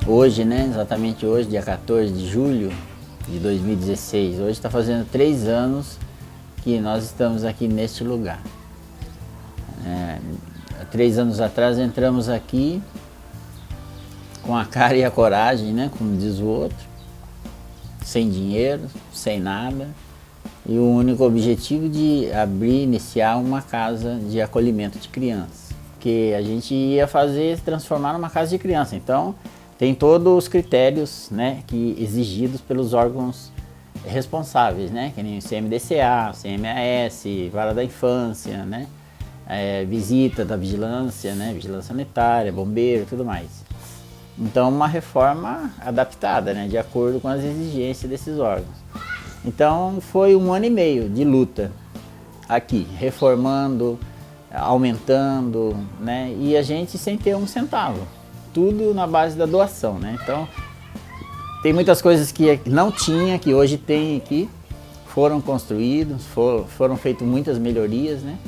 Hoje, né, exatamente hoje, dia 14 de julho de 2016, hoje está fazendo 3 anos que nós estamos aqui neste lugar. Há 3 anos atrás entramos aqui com a cara e a coragem, né, como diz o outro, sem dinheiro, sem nada, e o único objetivo de iniciar uma casa de acolhimento de crianças, que a gente ia transformar numa casa de criança. Então tem todos os critérios, né, exigidos pelos órgãos responsáveis, né, que nem o CMDCA, CMAS, Vara da Infância, né, visita da vigilância, né, vigilância sanitária, bombeiro, tudo mais. Então uma reforma adaptada, né, de acordo com as exigências desses órgãos. Então foi 1 ano e meio de luta aqui, reformando, aumentando, né, e a gente sem ter um centavo, tudo na base da doação, né. Então tem muitas coisas que não tinha, que hoje tem aqui, foram construídos, foram feitas muitas melhorias, né,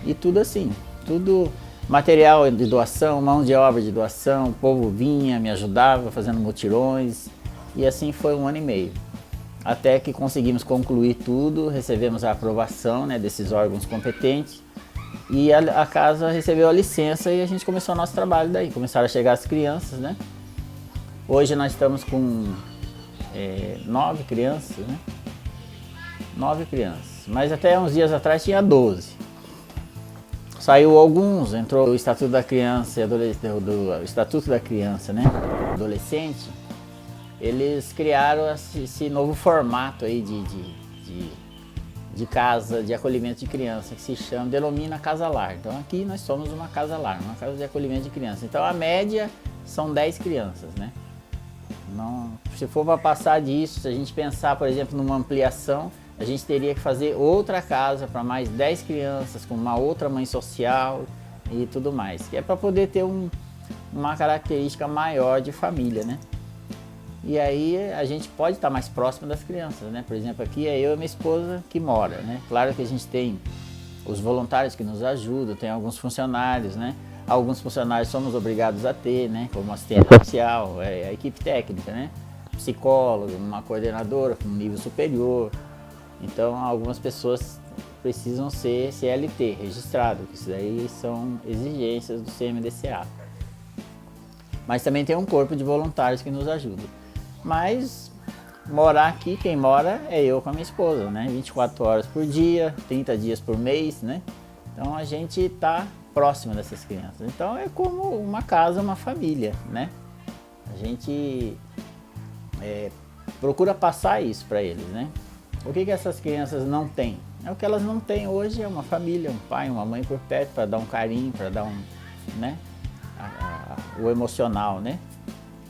e tudo assim, tudo material de doação, mão de obra de doação, o povo vinha, me ajudava fazendo mutirões, e assim foi 1 ano e meio. Até que conseguimos concluir tudo, recebemos a aprovação, né, desses órgãos competentes, e a casa recebeu a licença e a gente começou o nosso trabalho daí. Começaram a chegar as crianças, né? Hoje nós estamos com 9 crianças, né? 9 crianças, mas até uns dias atrás tinha 12. Saiu alguns, entrou o Estatuto da Criança, do Estatuto da Criança, né, adolescente. Eles criaram esse novo formato aí de casa de acolhimento de criança, que se denomina Casa Lar. Então aqui nós somos uma Casa Lar, uma casa de acolhimento de criança. Então a média são 10 crianças, né? Não, se for para passar disso, se a gente pensar, por exemplo, numa ampliação, a gente teria que fazer outra casa para mais 10 crianças, com uma outra mãe social e tudo mais, que é para poder ter uma característica maior de família, né? E aí a gente pode estar mais próximo das crianças, né? Por exemplo, aqui é eu e minha esposa que mora, né? Claro que a gente tem os voluntários que nos ajudam, tem alguns funcionários, né? Alguns funcionários somos obrigados a ter, né? Como assistente social, a equipe técnica, né? Psicólogo, uma coordenadora com nível superior. Então algumas pessoas precisam ser CLT, registrado, que isso daí são exigências do CMDCA. Mas também tem um corpo de voluntários que nos ajuda. Mas morar aqui, quem mora é eu com a minha esposa, né? 24 horas por dia, 30 dias por mês, né? Então a gente está próximo dessas crianças. Então é como uma casa, uma família, né? A gente procura passar isso para eles, né? O que essas crianças não têm? O que elas não têm hoje é uma família, um pai, uma mãe por perto para dar um carinho, para dar né? O emocional, né?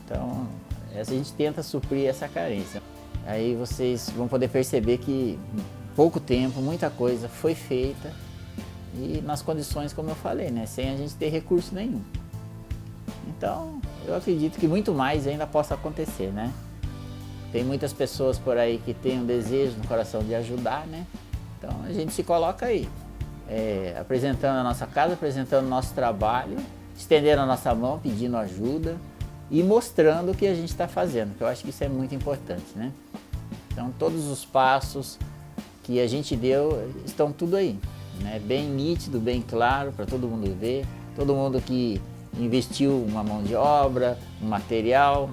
Então a gente tenta suprir essa carência. Aí vocês vão poder perceber que em pouco tempo, muita coisa foi feita e nas condições como eu falei, né? Sem a gente ter recurso nenhum. Então eu acredito que muito mais ainda possa acontecer, né? Tem muitas pessoas por aí que têm um desejo no coração de ajudar, né? Então a gente se coloca aí, apresentando a nossa casa, apresentando o nosso trabalho, estendendo a nossa mão, pedindo ajuda e mostrando o que a gente está fazendo, que eu acho que isso é muito importante, né? Então todos os passos que a gente deu estão tudo aí, né? Bem nítido, bem claro para todo mundo ver, todo mundo que investiu uma mão de obra, um material,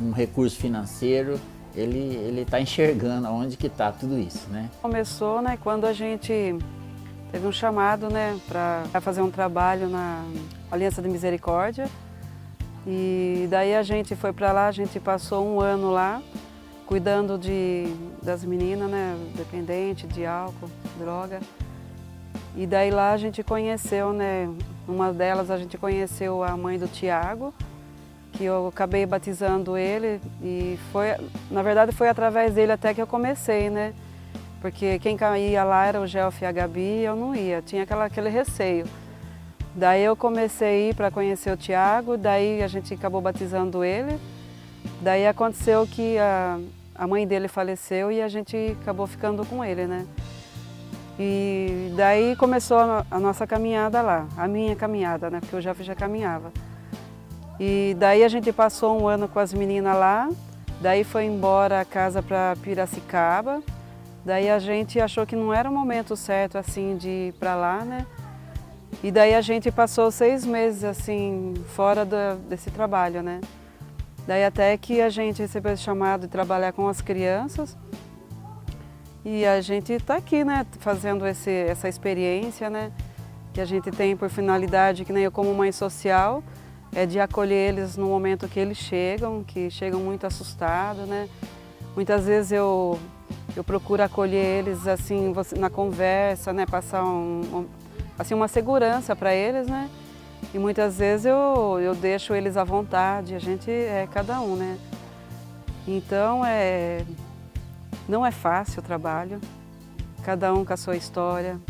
um recurso financeiro, ele está enxergando aonde que está tudo isso, né? Começou, né, quando a gente teve um chamado, né, para fazer um trabalho na Aliança de Misericórdia, e daí a gente foi para lá, a gente passou 1 ano lá, cuidando das meninas, né, dependentes de álcool, droga, e daí lá a gente conheceu, né, uma delas a gente conheceu a mãe do Tiago, que eu acabei batizando ele, e na verdade foi através dele até que eu comecei, né? Porque quem ia lá era o Gelf e a Gabi e eu não ia, tinha aquele receio. Daí eu comecei a ir para conhecer o Tiago, daí a gente acabou batizando ele, daí aconteceu que a mãe dele faleceu e a gente acabou ficando com ele, né? E daí começou a nossa caminhada lá, a minha caminhada, né? Porque o Gelf já caminhava. E daí a gente passou um ano com as meninas lá, daí foi embora a casa para Piracicaba, daí a gente achou que não era o momento certo assim de ir para lá, né? E daí a gente passou 6 meses assim, fora desse trabalho, né? Daí até que a gente recebeu esse chamado de trabalhar com as crianças e a gente está aqui, né, fazendo essa experiência, né? Que a gente tem por finalidade, que nem eu como mãe social, é de acolher eles no momento que eles chegam, que chegam muito assustados, né? Muitas vezes eu procuro acolher eles assim na conversa, né? Passar assim, uma segurança para eles, né? E muitas vezes eu deixo eles à vontade, a gente é cada um, né? Então não é fácil o trabalho, cada um com a sua história,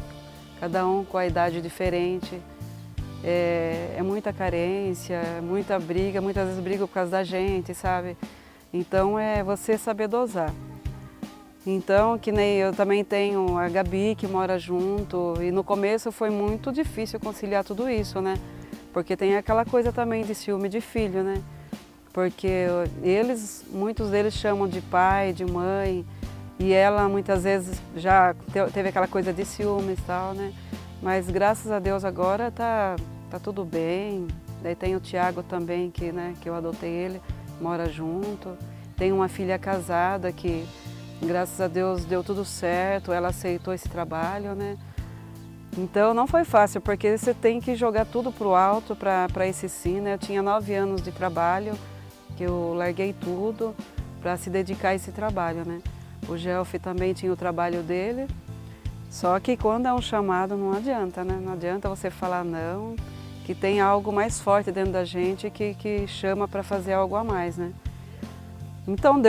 cada um com a idade diferente. É muita carência, é muita briga, muitas vezes brigam por causa da gente, sabe? Então é você saber dosar. Então, que nem eu também tenho a Gabi que mora junto e no começo foi muito difícil conciliar tudo isso, né? Porque tem aquela coisa também de ciúme de filho, né? Porque muitos deles chamam de pai, de mãe e ela muitas vezes já teve aquela coisa de ciúmes e tal, né? Mas graças a Deus agora tá tudo bem. Daí tem o Tiago também, que eu adotei ele, mora junto. Tem uma filha casada que, graças a Deus, deu tudo certo, ela aceitou esse trabalho, né? Então não foi fácil, porque você tem que jogar tudo pro alto para esse sim, né? Eu tinha 9 anos de trabalho, que eu larguei tudo para se dedicar a esse trabalho, né? O Gelf também tinha o trabalho dele. Só que quando é um chamado não adianta, né? Não adianta você falar não, que tem algo mais forte dentro da gente que chama para fazer algo a mais, né? Então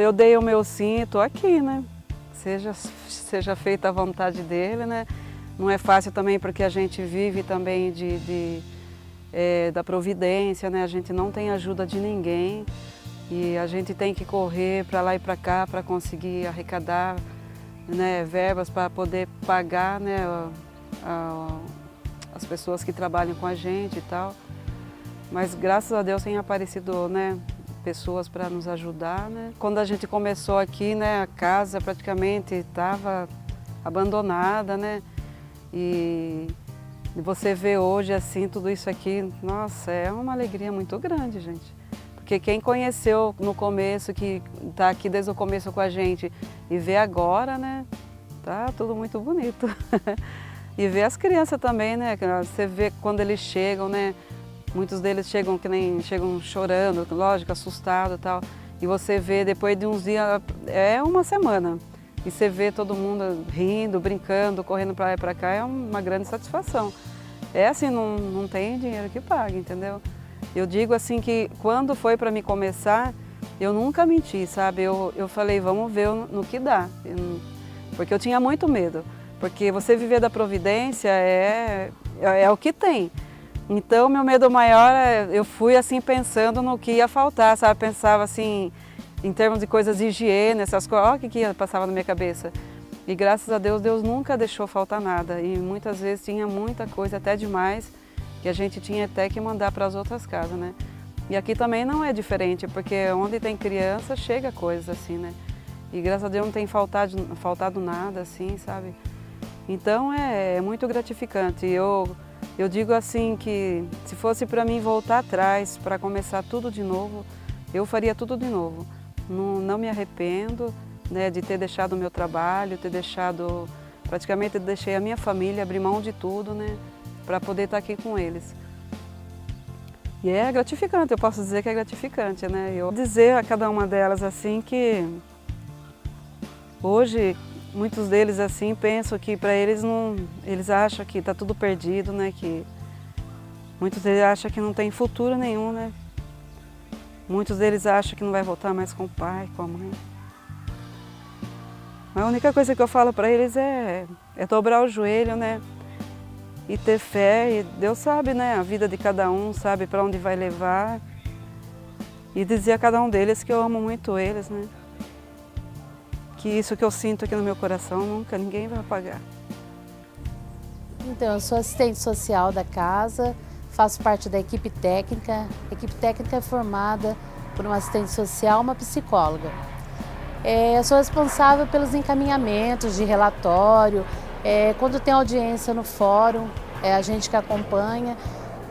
eu dei o meu sim e estou aqui, né? Seja feita a vontade dele, né? Não é fácil também porque a gente vive também da providência, né? A gente não tem ajuda de ninguém e a gente tem que correr para lá e para cá para conseguir arrecadar, né, verbas para poder pagar, né, as pessoas que trabalham com a gente e tal. Mas graças a Deus tem aparecido, né, pessoas para nos ajudar, né. Quando a gente começou aqui, né, a casa praticamente estava abandonada, né, e você vê hoje assim tudo isso aqui, nossa, é uma alegria muito grande, gente. Porque quem conheceu no começo, que está aqui desde o começo com a gente e vê agora, né? Tá tudo muito bonito. E ver as crianças também, né? Você vê quando eles chegam, né? Muitos deles chegam chorando, lógico, assustado e tal. E você vê depois de uns dias, é uma semana. E você vê todo mundo rindo, brincando, correndo para lá e para cá, é uma grande satisfação. É assim, não tem dinheiro que pague, entendeu? Eu digo assim que quando foi para me começar, eu nunca menti, sabe? Eu falei, vamos ver no que dá. Porque eu tinha muito medo. Porque você viver da providência é o que tem. Então, meu medo maior, eu fui assim pensando no que ia faltar, sabe? Pensava assim, em termos de coisas de higiene, essas coisas, olha o que passava na minha cabeça. E graças a Deus, Deus nunca deixou faltar nada. E muitas vezes tinha muita coisa, até demais, que a gente tinha até que mandar para as outras casas, né? E aqui também não é diferente, porque onde tem criança, chega coisas assim, né? E graças a Deus não tem faltado nada, assim, sabe? Então é muito gratificante. Eu digo assim que se fosse para mim voltar atrás, para começar tudo de novo, eu faria tudo de novo. Não me arrependo, né, de ter deixado o meu trabalho, praticamente deixei a minha família, abrir mão de tudo, né, para poder estar aqui com eles. E é gratificante, eu posso dizer que é gratificante, né? Eu dizer a cada uma delas assim que hoje muitos deles assim pensam que para eles eles acham que está tudo perdido, né? Que muitos deles acham que não tem futuro nenhum, né? Muitos deles acham que não vai voltar mais com o pai, com a mãe. A única coisa que eu falo para eles é dobrar o joelho, né? E ter fé, e Deus sabe, né? A vida de cada um, sabe para onde vai levar. E dizer a cada um deles que eu amo muito eles, né? Que isso que eu sinto aqui no meu coração, nunca ninguém vai apagar. Então, eu sou assistente social da casa, faço parte da equipe técnica. A equipe técnica é formada por uma assistente social e uma psicóloga. Eu sou responsável pelos encaminhamentos de relatório, quando tem audiência no fórum, é a gente que acompanha.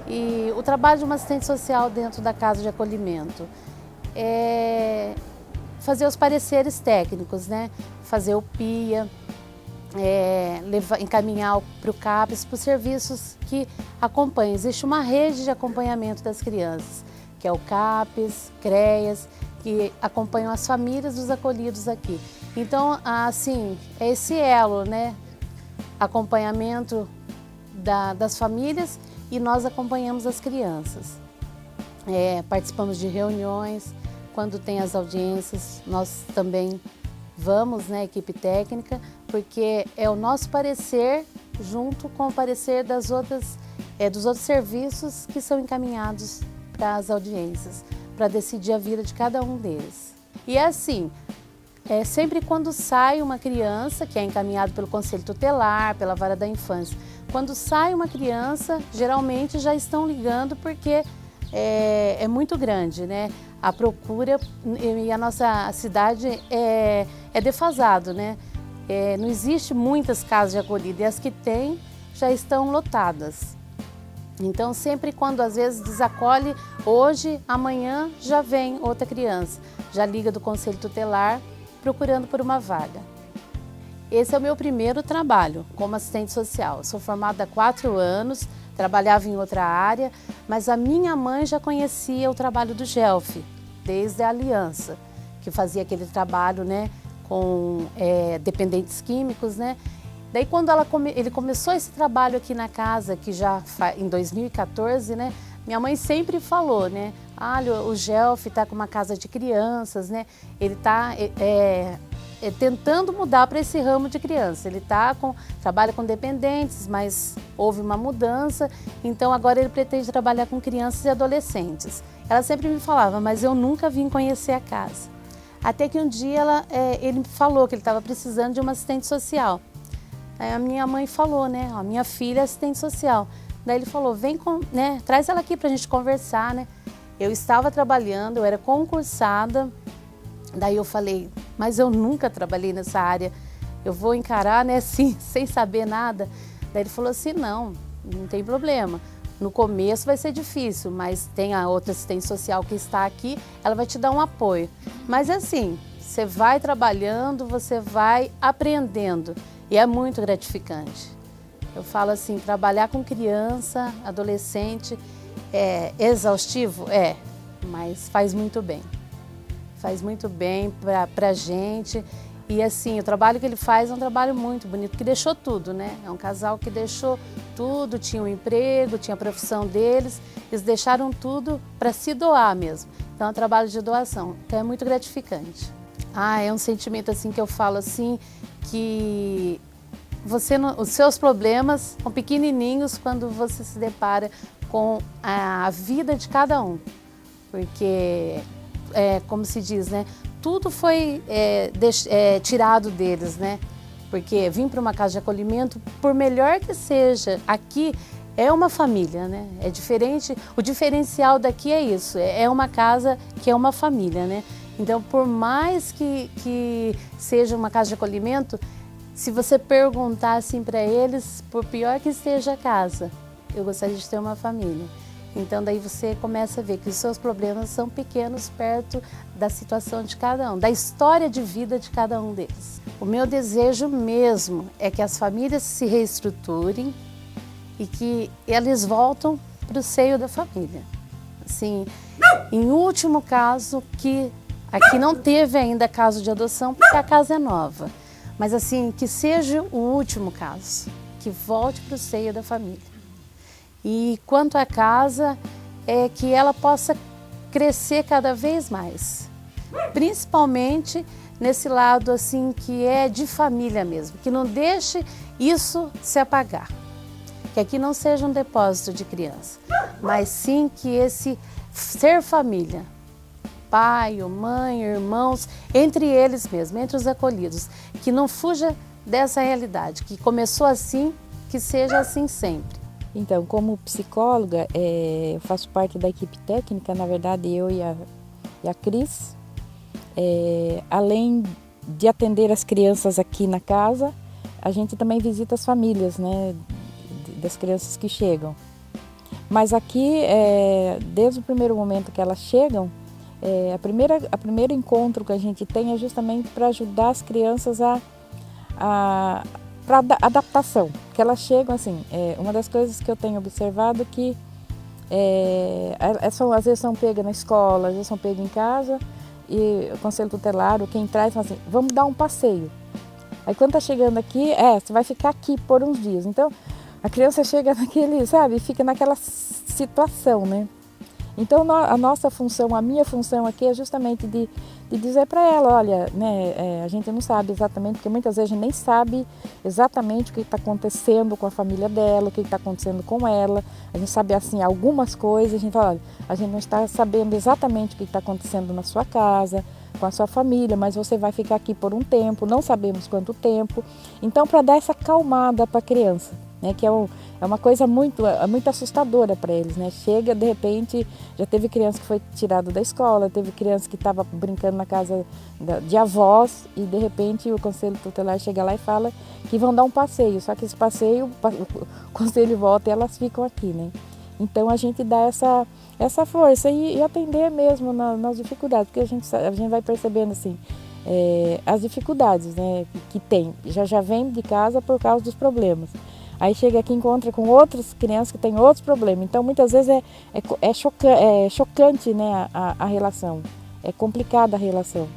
E o trabalho de uma assistente social dentro da casa de acolhimento é fazer os pareceres técnicos, né? Fazer o PIA, encaminhar para o CAPES, para os serviços que acompanham. Existe uma rede de acompanhamento das crianças, que é o CAPES, CREAS, que acompanham as famílias dos acolhidos aqui. Então, assim, é esse elo, né? Acompanhamento das famílias e nós acompanhamos as crianças. Participamos de reuniões, quando tem as audiências, nós também vamos, né, equipe técnica, porque é o nosso parecer junto com o parecer dos outros serviços que são encaminhados para as audiências, para decidir a vida de cada um deles. E assim, sempre quando sai uma criança, que é encaminhado pelo Conselho Tutelar, pela Vara da Infância, quando sai uma criança, geralmente já estão ligando porque é muito grande, né? A procura e a nossa cidade é defasado, né? Não existe muitas casas de acolhida e as que tem já estão lotadas. Então, sempre quando às vezes desacolhe, hoje, amanhã já vem outra criança, já liga do Conselho Tutelar procurando por uma vaga. Esse é o meu primeiro trabalho como assistente social. Eu sou formada há 4 anos, trabalhava em outra área, mas a minha mãe já conhecia o trabalho do GELF, desde a Aliança, que fazia aquele trabalho, né, com dependentes químicos, né? Daí quando ele começou esse trabalho aqui na casa, que já em 2014, né, minha mãe sempre falou, né, o GELF está com uma casa de crianças, né, ele está tentando mudar para esse ramo de criança. Ele trabalha com dependentes, mas houve uma mudança, então agora ele pretende trabalhar com crianças e adolescentes. Ela sempre me falava, mas eu nunca vim conhecer a casa. Até que um dia ele falou que ele estava precisando de uma assistente social. Aí a minha mãe falou, né, a minha filha é assistente social. Daí ele falou, traz ela aqui para a gente conversar, né. Eu estava trabalhando, eu era concursada. Daí eu falei, mas eu nunca trabalhei nessa área, eu vou encarar, né, assim, sem saber nada. Daí ele falou assim, não tem problema, no começo vai ser difícil, mas tem a outra assistente social que está aqui, ela vai te dar um apoio. Mas assim, você vai trabalhando, você vai aprendendo e é muito gratificante. Eu falo assim, trabalhar com criança, adolescente, é exaustivo? Mas faz muito bem. Faz muito bem para a gente. E assim, o trabalho que ele faz é um trabalho muito bonito, que deixou tudo, né? É um casal que deixou tudo, tinha um emprego, tinha a profissão deles, eles deixaram tudo para se doar mesmo. Então é um trabalho de doação, então é muito gratificante. É um sentimento assim que eu falo assim, que os seus problemas são pequenininhos quando você se depara com a vida de cada um. Porque como se diz, né? Tudo foi tirado deles, né? Porque vir para uma casa de acolhimento, por melhor que seja, aqui é uma família, né? É diferente, o diferencial daqui é isso, é uma casa que é uma família, né? Então, por mais que seja uma casa de acolhimento, se você perguntar assim para eles, por pior que esteja a casa, eu gostaria de ter uma família. Então daí você começa a ver que os seus problemas são pequenos perto da situação de cada um, da história de vida de cada um deles. O meu desejo mesmo é que as famílias se reestruturem e que eles voltem para o seio da família. Assim, em último caso, que aqui não teve ainda caso de adoção porque a casa é nova, mas assim, que seja o último caso, que volte para o seio da família. E quanto à casa, é que ela possa crescer cada vez mais, principalmente nesse lado assim que é de família mesmo, que não deixe isso se apagar, que aqui não seja um depósito de criança, mas sim que esse ser família, pai, mãe, irmãos, entre eles mesmos, entre os acolhidos, que não fuja dessa realidade, que começou assim, que seja assim sempre. Então, como psicóloga, eu faço parte da equipe técnica, na verdade eu e a Cris. Além de atender as crianças aqui na casa, a gente também visita as famílias, né, das crianças que chegam. Mas aqui, desde o primeiro momento que elas chegam, o primeiro encontro que a gente tem é justamente para ajudar as crianças para adaptação. Que elas chegam assim, uma das coisas que eu tenho observado que às vezes são pegas na escola, às vezes são pegas em casa, e o conselho tutelar, quem traz, fala assim, vamos dar um passeio. Aí quando está chegando aqui, você vai ficar aqui por uns dias. Então, a criança chega naquele, sabe, fica naquela situação, né? Então, a nossa função, a minha função aqui é justamente de dizer para ela, olha, né, a gente não sabe exatamente, porque muitas vezes a gente nem sabe exatamente o que está acontecendo com a família dela, o que está acontecendo com ela. A gente sabe, assim, algumas coisas, a gente fala, olha, a gente não está sabendo exatamente o que está acontecendo na sua casa, com a sua família, mas você vai ficar aqui por um tempo, não sabemos quanto tempo. Então, para dar essa calmada para a criança, né, que é uma coisa muito assustadora para eles, né? Chega, de repente, já teve criança que foi tirada da escola, teve criança que estava brincando na casa de avós e, de repente, o conselho tutelar chega lá e fala que vão dar um passeio, só que esse passeio, o conselho volta e elas ficam aqui, né? Então, a gente dá essa força e atender mesmo nas dificuldades, porque a gente vai percebendo, assim, as dificuldades, né, que tem. Já vem de casa por causa dos problemas. Aí chega aqui e encontra com outras crianças que têm outros problemas. Então, muitas vezes é chocante, né, a relação. É complicada a relação.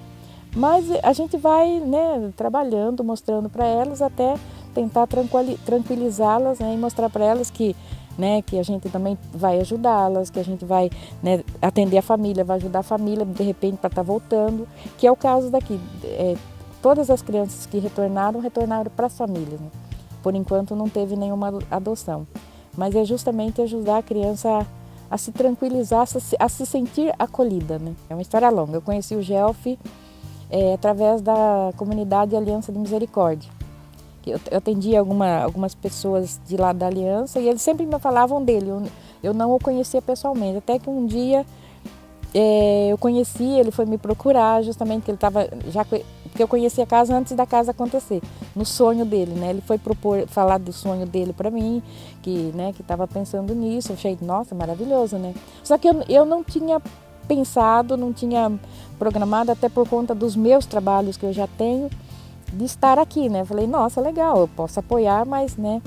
Mas a gente vai, né, trabalhando, mostrando para elas até tentar tranquilizá-las, né, e mostrar para elas que, né, que a gente também vai ajudá-las, que a gente vai, né, atender a família, vai ajudar a família, de repente, para estar voltando. Que é o caso daqui. Todas as crianças que retornaram para as famílias, né? Por enquanto não teve nenhuma adoção, mas é justamente ajudar a criança a se tranquilizar, a se sentir acolhida, né? É uma história longa. Eu conheci o GELF através da comunidade Aliança de Misericórdia. Eu atendia algumas pessoas de lá da Aliança e eles sempre me falavam dele. Eu não o conhecia pessoalmente, até que um dia eu conheci, ele foi me procurar justamente que ele estava porque eu conheci a casa antes da casa acontecer, no sonho dele, né? Ele foi falar do sonho dele para mim, que estava pensando nisso. Eu achei, nossa, maravilhoso, né? Só que eu não tinha pensado, não tinha programado, até por conta dos meus trabalhos que eu já tenho, de estar aqui, né? Falei, nossa, legal, eu posso apoiar, mas, né?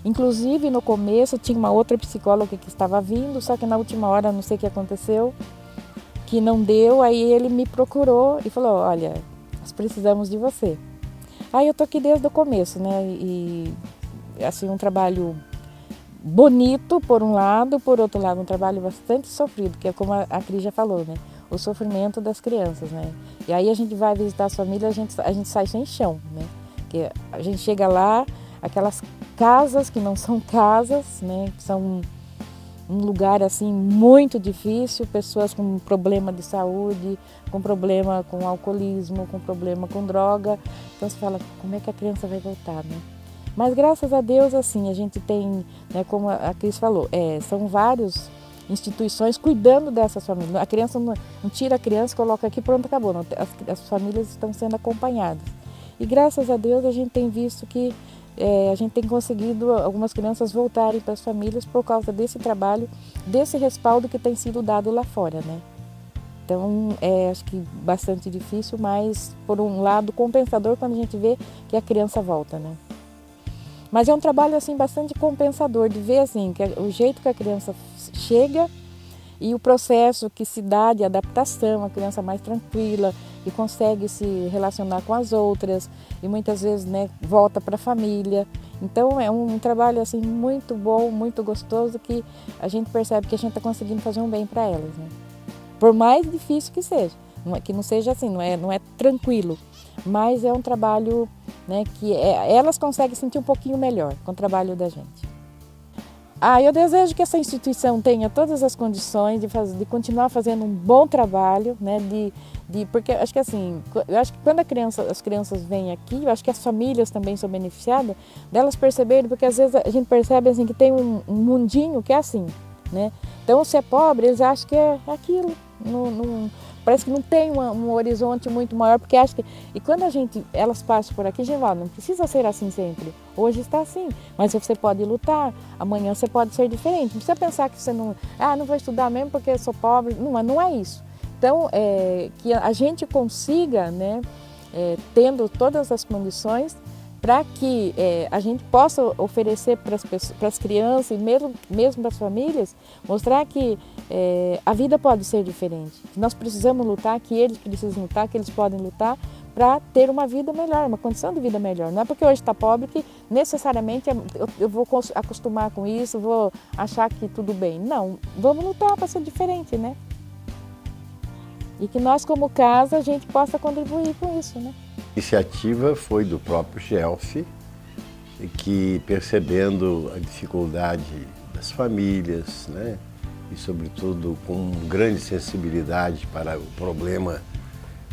Inclusive, no começo, tinha uma outra psicóloga que estava vindo, só que na última hora, não sei o que aconteceu, que não deu, aí ele me procurou e falou, olha, nós precisamos de você. Aí eu tô aqui desde o começo, né, e assim, um trabalho bonito por um lado, por outro lado um trabalho bastante sofrido, que é como a Cris já falou, né, o sofrimento das crianças, né. E aí a gente vai visitar as famílias, a gente sai sem chão, né, porque a gente chega lá, aquelas casas que não são casas, né, que são um lugar assim muito difícil, pessoas com problema de saúde, com problema com alcoolismo, com problema com droga. Então você fala, como é que a criança vai voltar, né? Mas graças a Deus, assim, a gente tem, né, como a Cris falou, são várias instituições cuidando dessas famílias. A criança não tira a criança, coloca aqui, pronto, acabou. Não, as famílias estão sendo acompanhadas. E graças a Deus a gente tem visto que a gente tem conseguido algumas crianças voltarem para as famílias por causa desse trabalho, desse respaldo que tem sido dado lá fora, né? Então, acho que bastante difícil, mas por um lado compensador quando a gente vê que a criança volta, né? Mas é um trabalho assim bastante compensador de ver assim que o jeito que a criança chega e o processo que se dá de adaptação, a criança mais tranquila, e consegue se relacionar com as outras e muitas vezes, né, volta para a família. Então é um trabalho assim muito bom, muito gostoso, que a gente percebe que a gente está conseguindo fazer um bem para elas, né? Por mais difícil que seja, que não seja assim, não é tranquilo, mas é um trabalho, né, que elas conseguem sentir um pouquinho melhor com o trabalho da gente. Eu desejo que essa instituição tenha todas as condições de continuar fazendo um bom trabalho, né? Porque acho que assim, eu acho que quando as crianças vêm aqui, eu acho que as famílias também são beneficiadas delas perceberem, porque às vezes a gente percebe assim que tem um mundinho que é assim, né? Então, se é pobre, eles acham que é aquilo, parece que não tem um horizonte muito maior, porque acho que... E quando elas passam por aqui, a gente fala, não precisa ser assim sempre. Hoje está assim, mas você pode lutar, amanhã você pode ser diferente. Não precisa pensar que você não vou estudar mesmo porque eu sou pobre. Não é isso. Então, que a gente consiga, né, tendo todas as condições, para que a gente possa oferecer para as crianças e mesmo para as famílias, mostrar que a vida pode ser diferente. Que nós precisamos lutar, que eles precisam lutar, que eles podem lutar para ter uma vida melhor, uma condição de vida melhor. Não é porque hoje está pobre que necessariamente eu vou acostumar com isso, vou achar que tudo bem. Não, vamos lutar para ser diferente, né? E que nós, como casa, a gente possa contribuir com isso, né? A iniciativa foi do próprio Gelfi, que percebendo a dificuldade das famílias, né, e sobretudo com grande sensibilidade para o problema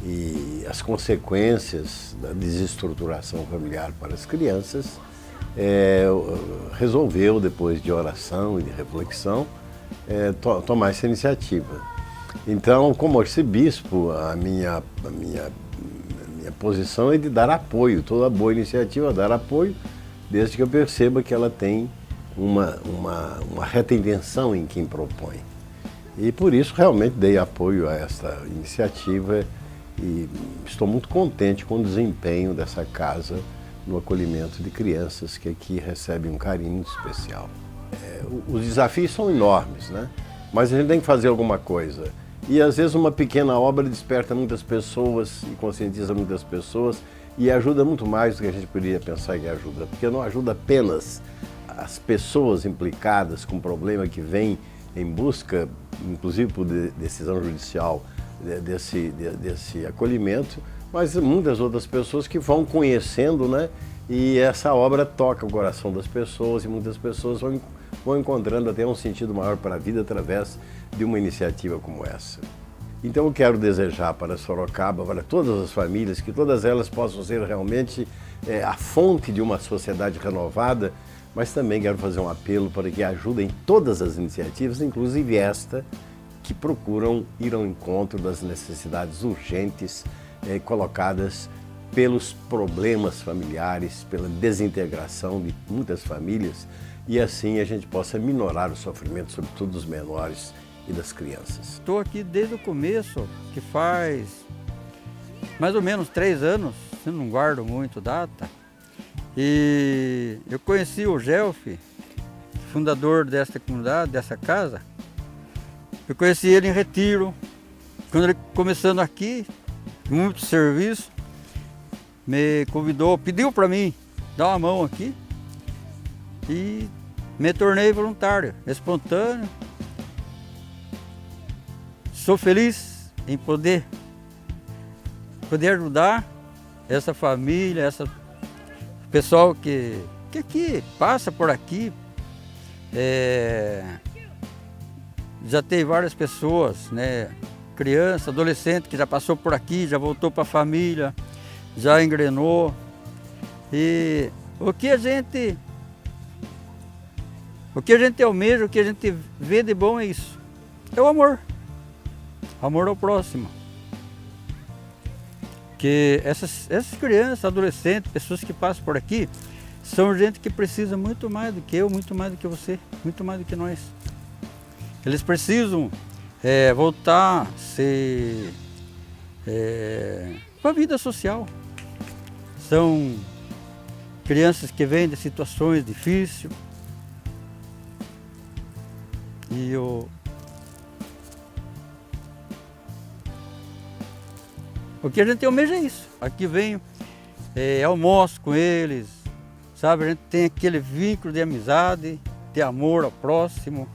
e as consequências da desestruturação familiar para as crianças, resolveu, depois de oração e de reflexão, tomar essa iniciativa. Então, como arcebispo, a minha posição é de dar apoio, toda boa iniciativa, dar apoio, desde que eu perceba que ela tem uma reta intenção em quem propõe. E por isso realmente dei apoio a esta iniciativa e estou muito contente com o desempenho dessa casa no acolhimento de crianças que aqui recebem um carinho muito especial. Os desafios são enormes, né? Mas a gente tem que fazer alguma coisa. E às vezes uma pequena obra desperta muitas pessoas e conscientiza muitas pessoas e ajuda muito mais do que a gente poderia pensar que ajuda, porque não ajuda apenas as pessoas implicadas com o problema que vem em busca, inclusive por decisão judicial, desse acolhimento, mas muitas outras pessoas que vão conhecendo, né? E essa obra toca o coração das pessoas e muitas pessoas vão encontrando até um sentido maior para a vida através de uma iniciativa como essa. Então eu quero desejar para Sorocaba, para todas as famílias, que todas elas possam ser realmente a fonte de uma sociedade renovada, mas também quero fazer um apelo para que ajudem todas as iniciativas, inclusive esta, que procuram ir ao encontro das necessidades urgentes colocadas pelos problemas familiares, pela desintegração de muitas famílias, e assim a gente possa minorar o sofrimento, sobretudo dos menores e das crianças. Estou aqui desde o começo, que faz mais ou menos 3 anos, eu não guardo muito data, e eu conheci o Gelfi, fundador desta comunidade, dessa casa. Eu conheci ele em Retiro, quando ele começando aqui, muito serviço, me convidou, pediu para mim dar uma mão aqui e me tornei voluntário, espontâneo. Sou feliz em poder ajudar essa família, essa pessoal que aqui passa por aqui. Já tem várias pessoas, né? Criança, adolescente que já passou por aqui, já voltou para a família, já engrenou. E o que a gente almeja, o que a gente vê de bom é isso. É o amor. Amor ao próximo. Que essas crianças, adolescentes, pessoas que passam por aqui, são gente que precisa muito mais do que eu, muito mais do que você, muito mais do que nós. Eles precisam voltar a ser para a vida social. São crianças que vêm de situações difíceis. E o que a gente almeja é isso. Aqui venho, almoço com eles, sabe? A gente tem aquele vínculo de amizade, de amor ao próximo.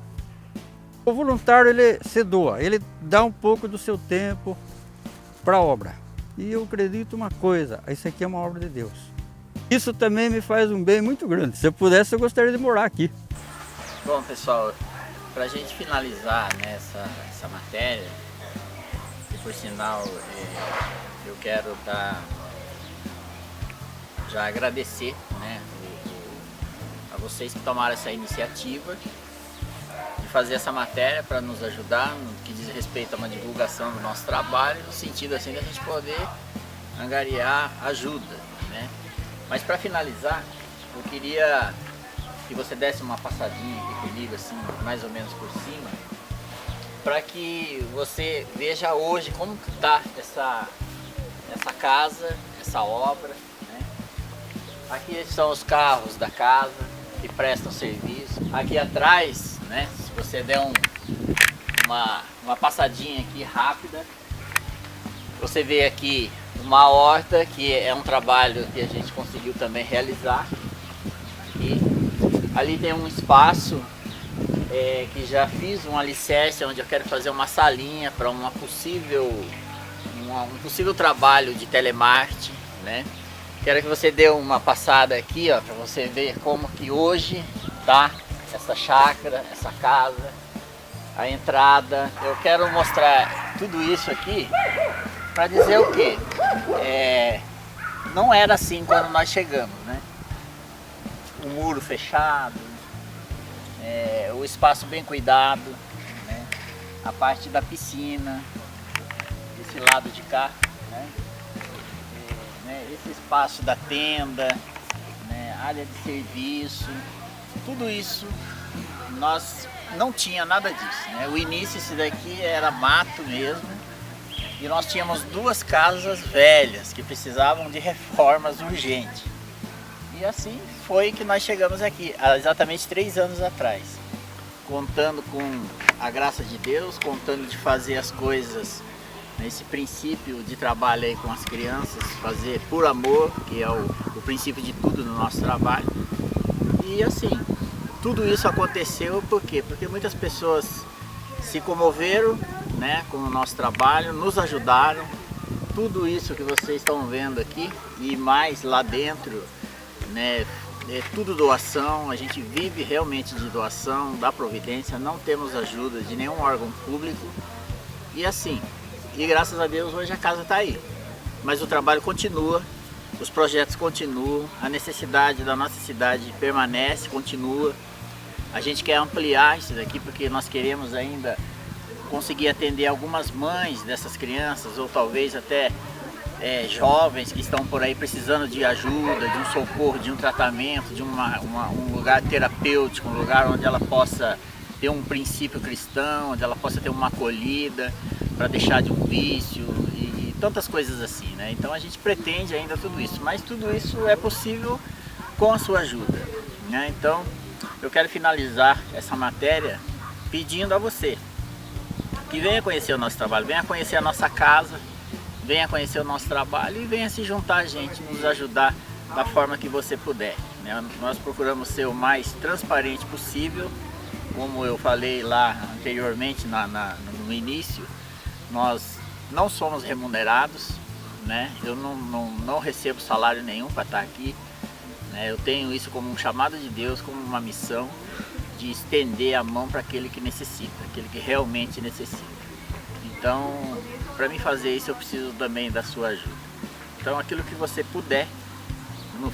O voluntário, ele se doa, ele dá um pouco do seu tempo para a obra. E eu acredito uma coisa, isso aqui é uma obra de Deus. Isso também me faz um bem muito grande. Se eu pudesse, eu gostaria de morar aqui. Bom, pessoal, para a gente finalizar, né, essa matéria, e por sinal eu quero já agradecer, né, a vocês que tomaram essa iniciativa de fazer essa matéria para nos ajudar no que diz respeito a uma divulgação do nosso trabalho, no sentido assim de a gente poder angariar ajuda, né? Mas para finalizar, eu queria que você desse uma passadinha aqui comigo, assim, mais ou menos por cima, para que você veja hoje como que está essa casa, essa obra, né? Aqui são os carros da casa que prestam serviço. Aqui atrás, né, se você der uma passadinha aqui rápida, você vê aqui uma horta, que é um trabalho que a gente conseguiu também realizar. Aqui. Ali tem um espaço que já fiz um alicerce, onde eu quero fazer uma salinha para um possível trabalho de telemarketing, né? Quero que você dê uma passada aqui, ó, para você ver como que hoje tá essa chácara, essa casa, a entrada. Eu quero mostrar tudo isso aqui para dizer o quê? Não era assim quando nós chegamos, né? O muro fechado, o espaço bem cuidado, né? A parte da piscina, esse lado de cá, né? Esse espaço da tenda, né? Área de serviço, tudo isso nós não tinha nada disso, né? O início, esse daqui era mato mesmo, e nós tínhamos 2 casas velhas que precisavam de reformas urgentes. E assim foi que nós chegamos aqui, há exatamente 3 anos atrás, contando com a graça de Deus, contando de fazer as coisas nesse princípio de trabalho aí com as crianças, fazer por amor, que é o princípio de tudo no nosso trabalho. E assim, tudo isso aconteceu por quê? Porque muitas pessoas se comoveram, né, com o nosso trabalho, nos ajudaram. Tudo isso que vocês estão vendo aqui e mais lá dentro, né, é tudo doação. A gente vive realmente de doação, da providência, não temos ajuda de nenhum órgão público. E assim, e graças a Deus hoje a casa está aí. Mas o trabalho continua, os projetos continuam, a necessidade da nossa cidade permanece, continua. A gente quer ampliar isso daqui porque nós queremos ainda conseguir atender algumas mães dessas crianças, ou talvez até jovens que estão por aí precisando de ajuda, de um socorro, de um tratamento, de um lugar terapêutico, um lugar onde ela possa ter um princípio cristão, onde ela possa ter uma acolhida para deixar de um vício e tantas coisas assim, né? Então a gente pretende ainda tudo isso, mas tudo isso é possível com a sua ajuda, né? Então eu quero finalizar essa matéria pedindo a você que venha conhecer o nosso trabalho, venha conhecer a nossa casa, venha conhecer o nosso trabalho e venha se juntar a gente, nos ajudar da forma que você puder, né? Nós procuramos ser o mais transparente possível, como eu falei lá anteriormente no início, nós não somos remunerados, né? Eu não recebo salário nenhum para estar aqui, né? Eu tenho isso como um chamado de Deus, como uma missão de estender a mão para aquele que necessita, aquele que realmente necessita. Então, para mim fazer isso, eu preciso também da sua ajuda. Então, aquilo que você puder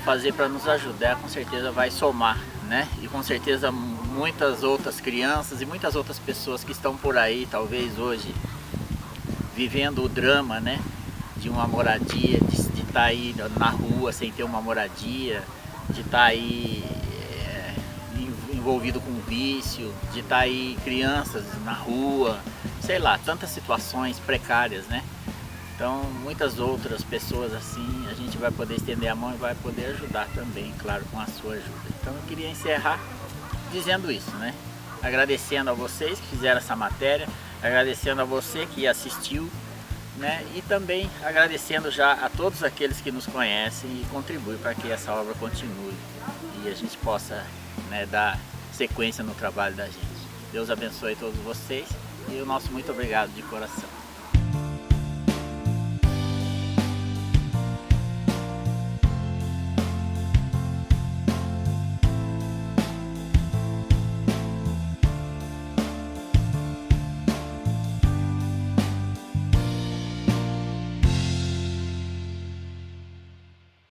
fazer para nos ajudar, com certeza vai somar, né? E com certeza muitas outras crianças e muitas outras pessoas que estão por aí, talvez hoje, vivendo o drama, né? De uma moradia, de estar aí na rua sem ter uma moradia, de estar aí envolvido com vício, de estar aí crianças na rua, sei lá, tantas situações precárias, né? Então, muitas outras pessoas assim, a gente vai poder estender a mão e vai poder ajudar também, claro, com a sua ajuda. Então, eu queria encerrar dizendo isso, né? Agradecendo a vocês que fizeram essa matéria, agradecendo a você que assistiu, né? E também agradecendo já a todos aqueles que nos conhecem e contribuem para que essa obra continue e a gente possa, né, dar sequência no trabalho da gente. Deus abençoe todos vocês e o nosso muito obrigado de coração.